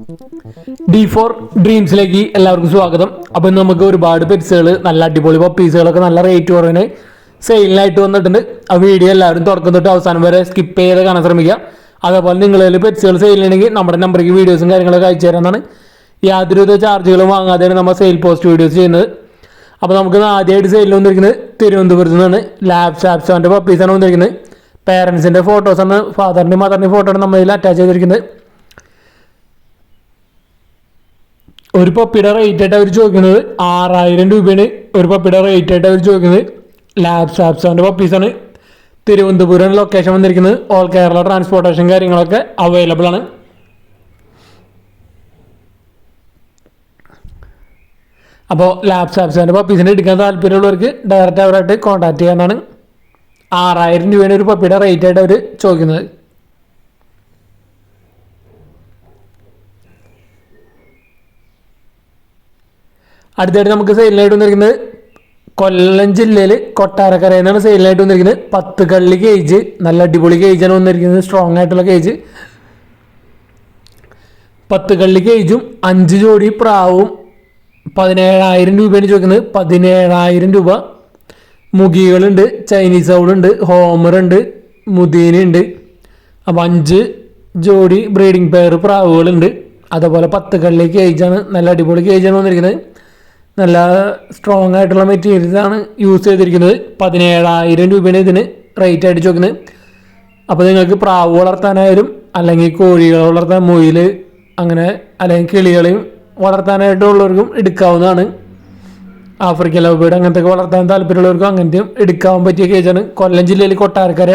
D4 ഡ്രീംസിലേക്ക് എല്ലാവർക്കും സ്വാഗതം. അപ്പം നമുക്ക് ഒരുപാട് പെറ്റ്സുകൾ നല്ല അടിപൊളി പപ്പീസുകളൊക്കെ നല്ല റേറ്റ് കുറവിന് സെയിലിനായിട്ട് വന്നിട്ടുണ്ട്. ആ വീഡിയോ എല്ലാവരും തുടക്കം തൊട്ട് അവസാനം വരെ സ്കിപ്പ് ചെയ്ത് കാണാൻ ശ്രമിക്കുക. അതേപോലെ നിങ്ങളിൽ പെറ്റ്സുകൾ സെയിലുണ്ടെങ്കിൽ നമ്മുടെ നമ്പറിലേക്ക് വീഡിയോസും കാര്യങ്ങളൊക്കെ അയച്ചു തരാമെന്നാണ്. യാതൊരുവിധ ചാർജുകളും വാങ്ങാതെയാണ് നമ്മൾ സെയിൽ പോസ്റ്റ് വീഡിയോസ് ചെയ്യുന്നത്. അപ്പോൾ നമുക്ക് ആദ്യമായിട്ട് സെയിലിൽ വന്നിരിക്കുന്നത് തിരുവനന്തപുരത്ത് നിന്നാണ്. ലാബ് സാപ്സോൻ്റെ പപ്പീസാണ് വന്നിരിക്കുന്നത്. പേരൻസിൻ്റെ ഫോട്ടോസാണ്, ഫാദറിൻ്റെയും മദറിൻ്റെയും ഫോട്ടോ ആണ് നമ്മൾ ഇതിൽ അറ്റാച്ച് ചെയ്തിരിക്കുന്നത്. ഒരു പപ്പിയുടെ റേറ്റ് ആയിട്ട് അവർ ചോദിക്കുന്നത് 6000 രൂപയാണ്. ഒരു പപ്പിയുടെ റേറ്റ് ആയിട്ട് അവർ ചോദിക്കുന്നത്. ലാബ് സാപ്സോൻ്റെ പപ്പീസാണ്. തിരുവനന്തപുരം ലൊക്കേഷൻ വന്നിരിക്കുന്നത്. ഓൾ കേരള ട്രാൻസ്പോർട്ടേഷൻ കാര്യങ്ങളൊക്കെ അവൈലബിൾ ആണ്. അപ്പോൾ ലാബ് സാപ്സോൻ്റെ പപ്പീസിനെ എടുക്കാൻ താല്പര്യമുള്ളവർക്ക് ഡയറക്റ്റ് അവരായിട്ട് കോൺടാക്ട് ചെയ്യാനാണ്. 6000 രൂപയാണ് ഒരു പപ്പിയുടെ റേറ്റ് ആയിട്ട് അവർ ചോദിക്കുന്നത്. അടുത്തായിട്ട് നമുക്ക് സെയിലിനായിട്ട് വന്നിരിക്കുന്നത് കൊല്ലം ജില്ലയിൽ കൊട്ടാരക്കരയിൽ നിന്നാണ് സെയിലിനായിട്ട് വന്നിരിക്കുന്നത്. 10 കള്ളി കേജ്, നല്ല അടിപൊളി കേജാണ് വന്നിരിക്കുന്നത്. സ്ട്രോങ് ആയിട്ടുള്ള കേജ്. 10 കള്ളി കേജും 5 ജോഡി പ്രാവും 17,000 രൂപയാണ് ചോദിക്കുന്നത്. 17,000 രൂപ. മുഗികളുണ്ട്, ചൈനീസ് ഔളുണ്ട്, ഹോമറുണ്ട്, മുദീനുണ്ട്. അപ്പോൾ 5 ജോഡി ബ്രീഡിംഗ് പെയർ പ്രാവുകളുണ്ട്. അതേപോലെ 10 കള്ളി കേജാണ്, നല്ല അടിപൊളി കേജാണ് വന്നിരിക്കുന്നത്. നല്ല സ്ട്രോങ് ആയിട്ടുള്ള മെറ്റീരിയൽസാണ് യൂസ് ചെയ്തിരിക്കുന്നത്. 17,000 രൂപയാണ് ഇതിന് റേറ്റ് ആയിട്ട് ചോദിക്കുന്നത്. അപ്പോൾ നിങ്ങൾക്ക് പ്രാവ് വളർത്താനായാലും അല്ലെങ്കിൽ കോഴികളെ വളർത്താൻ, മൊയിൽ അങ്ങനെ അല്ലെങ്കിൽ കിളികളെയും വളർത്താനായിട്ടുള്ളവർക്കും എടുക്കാവുന്നതാണ്. ആഫ്രിക്കൻ ലവ് ബേർഡ് അങ്ങനത്തെ വളർത്താൻ താല്പര്യമുള്ളവർക്കും അങ്ങനത്തെയും എടുക്കാൻ പറ്റിയ കേജാണ്. കൊല്ലം ജില്ലയിൽ കൊട്ടാരക്കര.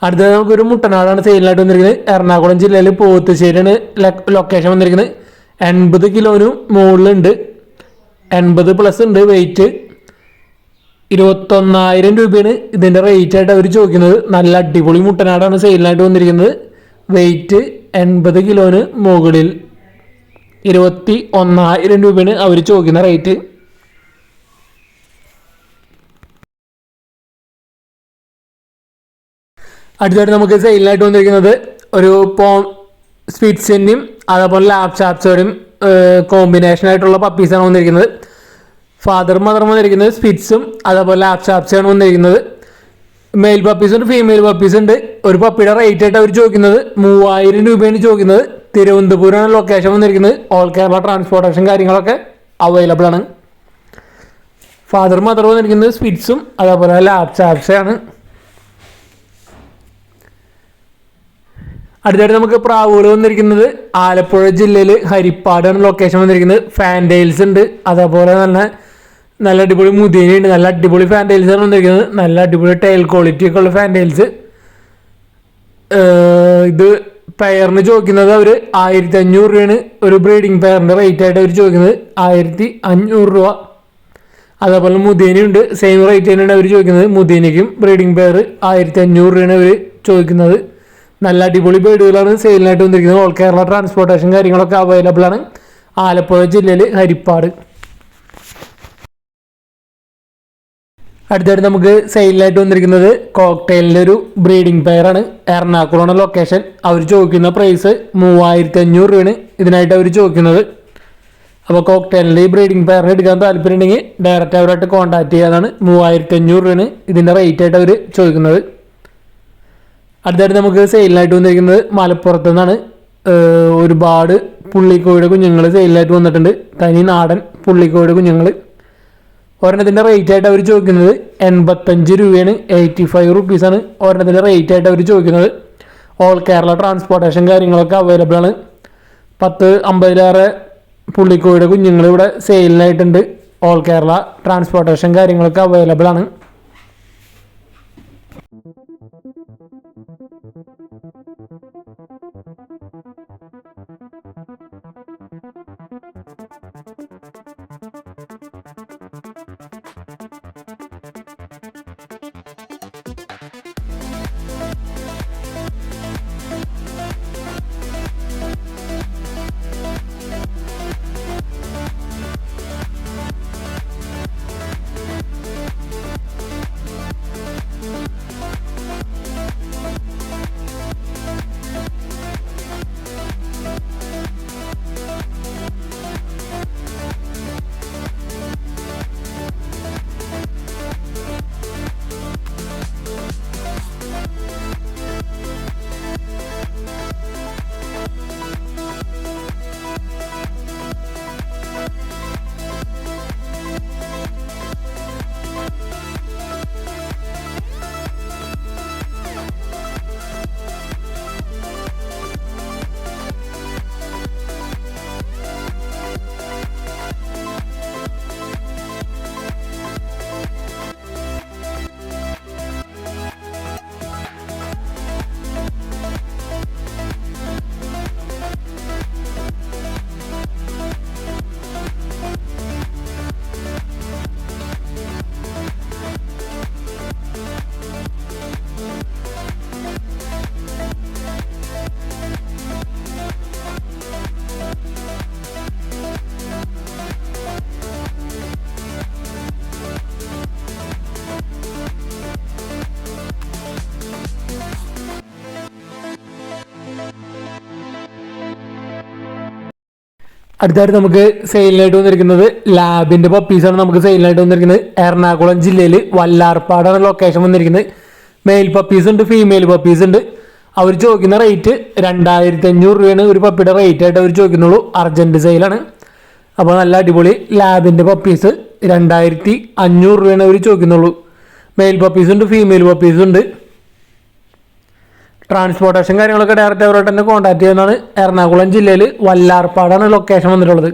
അടുത്തത് നമുക്കൊരു മുട്ടനാടാണ് സെയിലിനായിട്ട് വന്നിരിക്കുന്നത്. എറണാകുളം ജില്ലയിൽ പോത്തുശ്ശേരിയാണ് ലൊക്കേഷൻ വന്നിരിക്കുന്നത്. 80 കിലോനും മുകളിലുണ്ട്, 80+ ഉണ്ട് വെയിറ്റ്. 21,000 രൂപയാണ് ഇതിൻ്റെ റേറ്റ് ആയിട്ട് അവർ ചോദിക്കുന്നത്. നല്ല അടിപൊളി മുട്ടനാടാണ് സെയിലിനായിട്ട് വന്നിരിക്കുന്നത്. വെയിറ്റ് 80 കിലോന് മുകളിൽ. 21,000 രൂപയാണ് അവർ ചോദിക്കുന്ന റേറ്റ്. അടുത്തായിട്ട് നമുക്ക് സെയിലിനായിട്ട് വന്നിരിക്കുന്നത് ഒരു സ്പിറ്റ്സിൻ്റെയും അതേപോലെ ലാബ് സാപ്സോടെയും കോമ്പിനേഷൻ ആയിട്ടുള്ള പപ്പീസാണ് വന്നിരിക്കുന്നത്. ഫാദർ മദറും വന്നിരിക്കുന്നത് സ്പിറ്റ്സും അതേപോലെ ലാബ് സാപ്സാണ് വന്നിരിക്കുന്നത്. മെയിൽ പപ്പീസുണ്ട്, ഫീമെയിൽ പപ്പീസുണ്ട്. ഒരു പപ്പിയുടെ റേറ്റ് ആയിട്ട് അവർ ചോദിക്കുന്നത് 3,000 രൂപയാണ് ചോദിക്കുന്നത്. തിരുവനന്തപുരമാണ് ലൊക്കേഷൻ വന്നിരിക്കുന്നത്. ഓൾ കേരള ട്രാൻസ്പോർട്ടേഷൻ കാര്യങ്ങളൊക്കെ അവൈലബിൾ ആണ്. ഫാദർ മദർ വന്നിരിക്കുന്നത് സ്പിറ്റ്സും അതേപോലെ ലാബ് സാപ്സാണ്. അടുത്തായിട്ട് നമുക്ക് പ്രാവുകൾ വന്നിരിക്കുന്നത് ആലപ്പുഴ ജില്ലയിൽ ഹരിപ്പാടാണ് ലൊക്കേഷൻ വന്നിരിക്കുന്നത്. ഫാൻറ്റെയിൽസ് ഉണ്ട്, അതേപോലെ നല്ല അടിപൊളി മുദീനുണ്ട്. നല്ല അടിപൊളി ഫാൻറ്റെയിൽസാണ് വന്നിരിക്കുന്നത്. നല്ല അടിപൊളി ടൈൽ ക്വാളിറ്റി ഒക്കെ ഉള്ള ഫാൻറ്റെയിൽസ്. ഇത് പെയറിന് ചോദിക്കുന്നത് അവർ 1,500 രൂപയാണ്. ഒരു ബ്രീഡിംഗ് പെയറിൻ്റെ റേറ്റ് ആയിട്ട് അവർ ചോദിക്കുന്നത് 1,500 രൂപ. അതേപോലെ മുദീനുണ്ട്, സെയിം റേറ്റ് തന്നെയാണ് അവർ ചോദിക്കുന്നത്. മുദീനയ്ക്കും ബ്രീഡിംഗ് പെയർ 1,500 രൂപയാണ് അവർ ചോദിക്കുന്നത്. നല്ല അടിപൊളി ബേഡുകളാണ് സെയിലിനായിട്ട് വന്നിരിക്കുന്നത്. ഓൾ കേരള ട്രാൻസ്പോർട്ടേഷൻ കാര്യങ്ങളൊക്കെ അവൈലബിൾ ആണ്. ആലപ്പുഴ ജില്ലയിൽ ഹരിപ്പാട്. അടുത്തായിട്ട് നമുക്ക് സെയിലിനായിട്ട് വന്നിരിക്കുന്നത് കോക്ടെയിലിൻ്റെ ഒരു ബ്രീഡിംഗ് പെയറാണ്. എറണാകുളമാണ് ലൊക്കേഷൻ. അവർ ചോദിക്കുന്ന പ്രൈസ് 3,500 രൂപയാണ് ഇതിനായിട്ട് അവർ ചോദിക്കുന്നത്. അപ്പോൾ കോക്ടെയിലിൻ്റെ ഈ ബ്രീഡിംഗ് പെയറിന് എടുക്കാൻ താല്പര്യമുണ്ടെങ്കിൽ ഡയറക്റ്റ് അവരായിട്ട് കോൺടാക്ട് ചെയ്യാനാണ്. 3,500 രൂപയാണ് ഇതിൻ്റെ റേറ്റ് ആയിട്ട് അവർ ചോദിക്കുന്നത്. അടുത്തായിട്ട് നമുക്ക് സെയിലിനായിട്ട് വന്നിരിക്കുന്നത് മലപ്പുറത്ത് നിന്നാണ്. ഒരുപാട് പുള്ളിക്കോഴിയുടെ കുഞ്ഞുങ്ങൾ സെയിലിനായിട്ട് വന്നിട്ടുണ്ട്. തനി നാടൻ പുള്ളിക്കോഴിയുടെ കുഞ്ഞുങ്ങൾ. ഒരെണ്ണത്തിൻ്റെ റേറ്റ് ആയിട്ട് അവർ ചോദിക്കുന്നത് 85 രൂപയാണ്. 85 റുപ്പീസാണ് ഒരെണ്ണത്തിൻ്റെ റേറ്റ് ആയിട്ട് അവർ ചോദിക്കുന്നത്. ഓൾ കേരള ട്രാൻസ്പോർട്ടേഷൻ കാര്യങ്ങളൊക്കെ അവൈലബിൾ ആണ്. 10-50 പുള്ളിക്കോഴിയുടെ കുഞ്ഞുങ്ങൾ ഇവിടെ സെയിലിനായിട്ടുണ്ട്. ഓൾ കേരള ട്രാൻസ്പോർട്ടേഷൻ കാര്യങ്ങളൊക്കെ അവൈലബിൾ ആണ്. അടുത്തായിട്ട് നമുക്ക് സെയിലിനായിട്ട് വന്നിരിക്കുന്നത് ലാബിൻ്റെ പപ്പീസാണ് നമുക്ക് സെയിലിനായിട്ട് വന്നിരിക്കുന്നത്. എറണാകുളം ജില്ലയിൽ വല്ലാർപ്പാടാണ് ലൊക്കേഷൻ വന്നിരിക്കുന്നത്. മെയിൽ പപ്പീസ് ഉണ്ട്, ഫീമെയിൽ പപ്പീസ് ഉണ്ട്. അവർ ചോദിക്കുന്ന റേറ്റ് 2500 രൂപയാണ് ഒരു പപ്പിയുടെ റേറ്റ് ആയിട്ട് അവർ ചോദിക്കുന്നുള്ളൂ. അർജൻറ്റ് സെയിലാണ്. അപ്പോൾ നല്ല അടിപൊളി ലാബിൻ്റെ പപ്പീസ് 2500 രൂപയാണ് അവർ ചോദിക്കുന്നുള്ളൂ. മെയിൽ പപ്പീസ് ഉണ്ട്, ഫീമെയിൽ പപ്പീസ് ഉണ്ട്. ട്രാൻസ്പോർട്ടേഷൻ കാര്യങ്ങളൊക്കെ ഡയറക്റ്റ് അവരോട് തന്നെ കോൺടാക്ട് ചെയ്യുന്നതാണ്. എറണാകുളം ജില്ലയിൽ വല്ലാർപ്പാടാണ് ലൊക്കേഷൻ വന്നിട്ടുള്ളത്.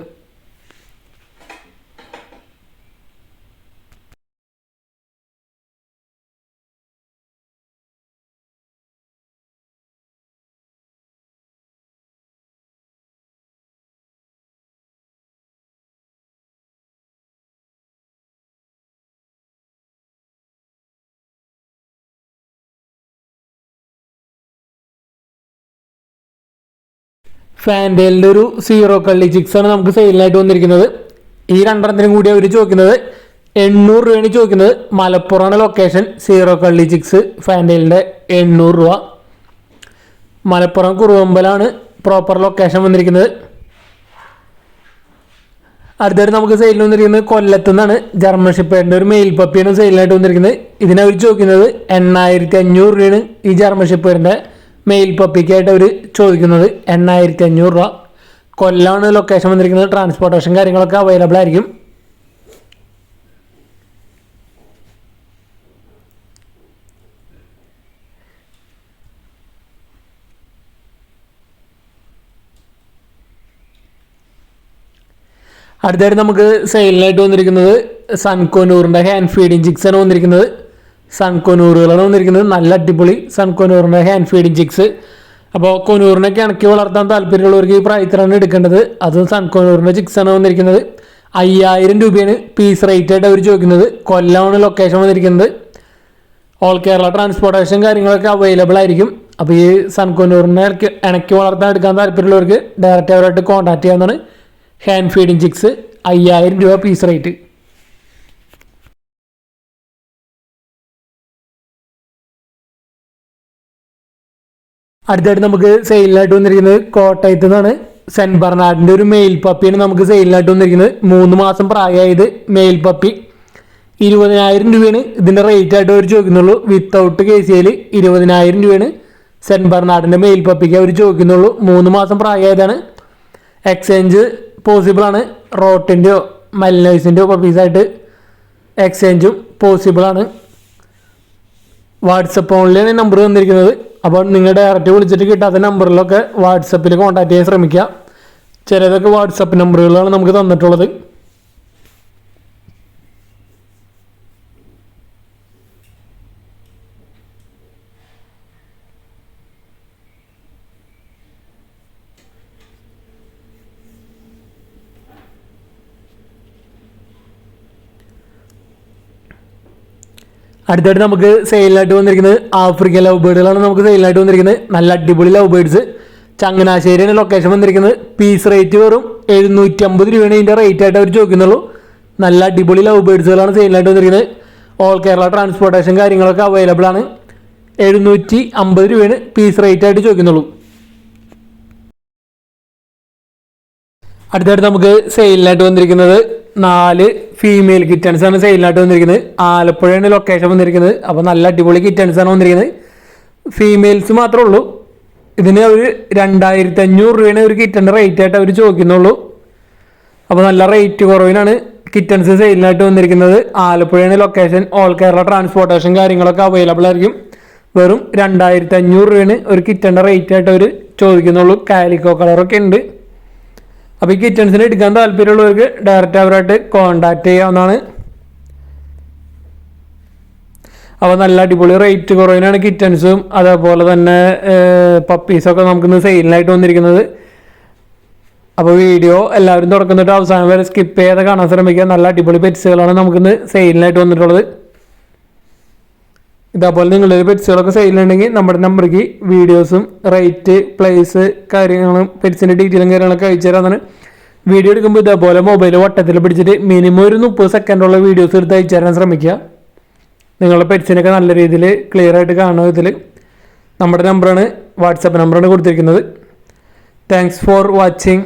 ഫാൻഡേലിൻ്റെ ഒരു സീറോ കള്ളി ചിക്സ് ആണ് നമുക്ക് സെയിലിനായിട്ട് വന്നിരിക്കുന്നത്. ഈ രണ്ടെണ്ണത്തിനും കൂടി അവർ ചോദിക്കുന്നത് 800 രൂപയാണ് ചോദിക്കുന്നത്. മലപ്പുറമാണ് ലൊക്കേഷൻ. സീറോ കള്ളി ചിക്സ് ഫാൻഡേലിൻ്റെ 800 രൂപ. മലപ്പുറം കുറുവമ്പലാണ് പ്രോപ്പർ ലൊക്കേഷൻ വന്നിരിക്കുന്നത്. അടുത്തായിട്ട് നമുക്ക് സെയിലിന് വന്നിരിക്കുന്നത് കൊല്ലത്തു നിന്നാണ്. ജർമ്മൻ ഷെപ്പേർഡിൻ്റെ ഒരു മെയിൽ പപ്പിയാണ് സെയിലിനായിട്ട് വന്നിരിക്കുന്നത്. ഇതിനവർ ചോദിക്കുന്നത് 8500 രൂപയാണ് ഈ ജർമ്മൻ ഷെപ്പേർഡിൻ്റെ മെയിൽ പപ്പിക്കായിട്ട് അവർ ചോദിക്കുന്നത്. 8500 രൂപ. കൊല്ലമാണ് ലൊക്കേഷൻ വന്നിരിക്കുന്നത്. ട്രാൻസ്പോർട്ടേഷൻ കാര്യങ്ങളൊക്കെ അവൈലബിൾ ആയിരിക്കും. അടുത്തായിട്ട് നമുക്ക് സെയിലിനായിട്ട് വന്നിരിക്കുന്നത് സൺകോനൂറിൻ്റെ ഹാൻഡ് ഫീഡിങ് ചിക്സ് ആണ് വന്നിരിക്കുന്നത്. സൺകൊനൂറുകളാണ് വന്നിരിക്കുന്നത്. നല്ല അടിപൊളി സൺകൊനൂറിൻ്റെ ഹാൻഡ് ഫീഡിങ് ചിക്സ്. അപ്പോൾ കൊനൂറിനൊക്കെ ഇണക്കി വളർത്താൻ താല്പര്യമുള്ളവർക്ക് ഈ പ്രായത്തിലാണ് എടുക്കേണ്ടത്. അതും സൺകൊനൂറിൻ്റെ ചിക്സ് ആണ് വന്നിരിക്കുന്നത്. 5000 രൂപയാണ് പീസ് റേറ്റ് ആയിട്ട് അവർ ചോദിക്കുന്നത്. കൊല്ലമാണ് ലൊക്കേഷൻ വന്നിരിക്കുന്നത്. ഓൾ കേരള ട്രാൻസ്പോർട്ടേഷൻ കാര്യങ്ങളൊക്കെ അവൈലബിൾ ആയിരിക്കും. അപ്പോൾ ഈ സൺകൊനൂറിനെ ഇണക്കി വളർത്താൻ എടുക്കാൻ താല്പര്യമുള്ളവർക്ക് ഡയറക്റ്റ് അവരായിട്ട് കോൺടാക്ട് ചെയ്യാവുന്നതാണ്. ഹാൻഡ് ഫീഡിങ് ചിക്സ് 5000 രൂപ പീസ് റേറ്റ്. അടുത്തായിട്ട് നമുക്ക് സെയിലിനായിട്ട് വന്നിരിക്കുന്നത് കോട്ടയത്ത് നിന്നാണ്. സെൻറ്റ് ബെർണാർഡിൻ്റെ ഒരു മെയിൽ പപ്പിയാണ് നമുക്ക് സെയിലിനായിട്ട് വന്നിരിക്കുന്നത്. 3 മാസം പ്രായമായത് മെയിൽ പപ്പി. 20000 രൂപയാണ് ഇതിൻ്റെ റേറ്റ് ആയിട്ട് അവർ ചോദിക്കുന്നുള്ളൂ. വിത്തൗട്ട് KCL 20000 രൂപയാണ് സെൻറ്റ് ബെർണാർഡിൻ്റെ മെയിൽ പപ്പിക്ക് അവർ ചോദിക്കുന്നുള്ളൂ. 3 മാസം പ്രായമായതാണ്. എക്സ്ചേഞ്ച് പോസിബിളാണ്. റോട്ടിൻ്റെയോ മലിനോയ്സിൻ്റെയോ പപ്പീസായിട്ട് എക്സ്ചേഞ്ചും പോസിബിളാണ്. വാട്സപ്പ് ഓൺലൈൻ നമ്പർ തന്നിരിക്കുന്നത്. അപ്പോൾ നിങ്ങൾ ഡയറക്റ്റ് വിളിച്ചിട്ട് കിട്ടാത്ത നമ്പറിലൊക്കെ വാട്സപ്പിൽ കോൺടാക്ട് ചെയ്യാൻ ശ്രമിക്കുക. ചിലതൊക്കെ വാട്സപ്പ് നമ്പറുകളാണ് നമുക്ക് തന്നിട്ടുള്ളത്. അടുത്തായിട്ട് നമുക്ക് സെയിലിനായിട്ട് വന്നിരിക്കുന്നത് ആഫ്രിക്കൻ ലവ് ബേർഡുകളാണ് നമുക്ക് സെയിലിനായിട്ട് വന്നിരിക്കുന്നത്. നല്ല അടിപൊളി ലവ് ബേർഡ്സ്. ചങ്ങനാശ്ശേരിയാണ് ലൊക്കേഷൻ വന്നിരിക്കുന്നത്. പീസ് റേറ്റ് വെറും 750 രൂപയാണ് ഇതിൻ്റെ റേറ്റ് ആയിട്ട് അവർ ചോദിക്കുന്നുള്ളൂ. നല്ല അടിപൊളി ലവ് ബേർഡ്സുകളാണ് സെയിലിനായിട്ട് വന്നിരിക്കുന്നത്. ഓൾ കേരള ട്രാൻസ്പോർട്ടേഷൻ കാര്യങ്ങളൊക്കെ അവൈലബിൾ ആണ്. 750 രൂപയാണ് പീസ് റേറ്റ് ആയിട്ട് ചോദിക്കുന്നുള്ളൂ. അടുത്തായിട്ട് നമുക്ക് സെയിലിനായിട്ട് വന്നിരിക്കുന്നത് 4 ഫീമെയിൽ കിറ്റൻസ് ആണ് സെയിലിനായിട്ട് വന്നിരിക്കുന്നത്. ആലപ്പുഴയാണ് ലൊക്കേഷൻ വന്നിരിക്കുന്നത്. അപ്പോൾ നല്ല അടിപൊളി കിറ്റൻസ് ആണ് വന്നിരിക്കുന്നത്. ഫീമെയിൽസ് മാത്രമേ ഉള്ളൂ. ഇതിന് അവർ 2500 രൂപയാണ് ഒരു കിറ്റൻ്റെ റേറ്റ് ആയിട്ട് അവർ ചോദിക്കുന്നുള്ളൂ. അപ്പോൾ നല്ല റേറ്റ് കുറവിനാണ് കിറ്റൻസ് സെയിലിനായിട്ട് വന്നിരിക്കുന്നത്. ആലപ്പുഴയാണ് ലൊക്കേഷൻ. ഓൾ കേരള ട്രാൻസ്പോർട്ടേഷൻ കാര്യങ്ങളൊക്കെ അവൈലബിൾ ആയിരിക്കും. വെറും 2500 രൂപയാണ് ഒരു കിറ്റൻ്റെ റേറ്റ് ആയിട്ട് അവർ ചോദിക്കുന്നുള്ളൂ. കാലിക്കോ കളറൊക്കെ ഉണ്ട്. അപ്പോൾ ഈ കിറ്റൻസിന് എടുക്കാൻ താല്പര്യമുള്ളവർക്ക് ഡയറക്റ്റ് അവരായിട്ട് കോൺടാക്ട് ചെയ്യാവുന്നതാണ്. അപ്പോൾ നല്ല അടിപൊളി റേറ്റ് കുറവിനാണ് കിറ്റൻസും അതേപോലെ തന്നെ പപ്പീസൊക്കെ നമുക്കിന്ന് സെയിലിനായിട്ട് വന്നിരിക്കുന്നത്. അപ്പോൾ വീഡിയോ എല്ലാവരും തുടക്കുന്നിട്ട് അവസാനം വരെ സ്കിപ്പ് ചെയ്യാതെ കാണാൻ ശ്രമിക്കുക. നല്ല അടിപൊളി പെറ്റ്സുകളാണ് നമുക്കിന്ന് സെയിലിനായിട്ട് വന്നിട്ടുള്ളത്. ഇതേപോലെ നിങ്ങളുടെ പെറ്റ്സുകളൊക്കെ സെയിലുണ്ടെങ്കിൽ നമ്മുടെ നമ്പർക്ക് വീഡിയോസും റേറ്റ് പ്ലേസ് കാര്യങ്ങളും പെറ്റ്സിൻ്റെ ഡീറ്റെയിലും കാര്യങ്ങളൊക്കെ അയച്ചു തരാമെന്നാണ്. വീഡിയോ എടുക്കുമ്പോൾ ഇതേപോലെ മൊബൈൽ വട്ടത്തിൽ പിടിച്ചിട്ട് മിനിമം ഒരു 30 സെക്കൻഡുള്ള വീഡിയോസ് എടുത്ത് അയച്ചു തരാൻ ശ്രമിക്കുക. നിങ്ങളുടെ പെറ്റ്സിനൊക്കെ നല്ല രീതിയിൽ ക്ലിയർ ആയിട്ട് കാണുന്ന വിധത്തിൽ നമ്മുടെ നമ്പറാണ്, വാട്സപ്പ് നമ്പറാണ് കൊടുത്തിരിക്കുന്നത്. Thanks for watching.